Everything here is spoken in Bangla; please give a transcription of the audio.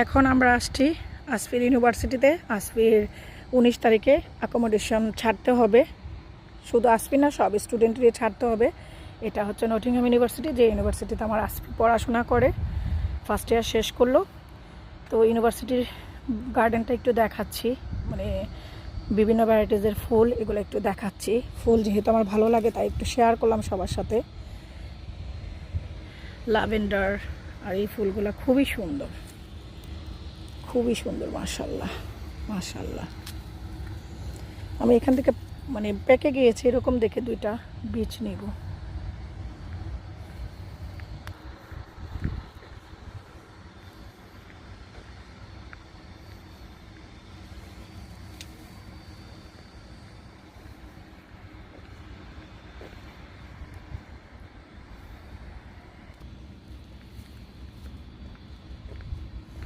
এখন আমরা আসছি আসফির ইউনিভার্সিটিতে। আসফির 19 তারিখে অ্যাকোমোডেশন ছাড়তে হবে, শুধু আসফির না সব স্টুডেন্টেরই ছাড়তে হবে। এটা হচ্ছে নটিংহাম ইউনিভার্সিটি, যে ইউনিভার্সিটিতে আমার আসফি পড়াশোনা করে, ফার্স্ট ইয়ার শেষ করলো। তো ইউনিভার্সিটির গার্ডেনটা একটু দেখাচ্ছি, মানে বিভিন্ন ভ্যারাইটিসের ফুল, এগুলো একটু দেখাচ্ছি। ফুল যেহেতু আমার ভালো লাগে তাই একটু শেয়ার করলাম সবার সাথে। ল্যাভেন্ডার আর এই ফুলগুলো খুবই সুন্দর, খুবই সুন্দর, মাশাল্লাহ মাশাল্লাহ। আমি এখান থেকে মানে পেকে গিয়েছে এরকম দেখে 2টা বীজ নিব।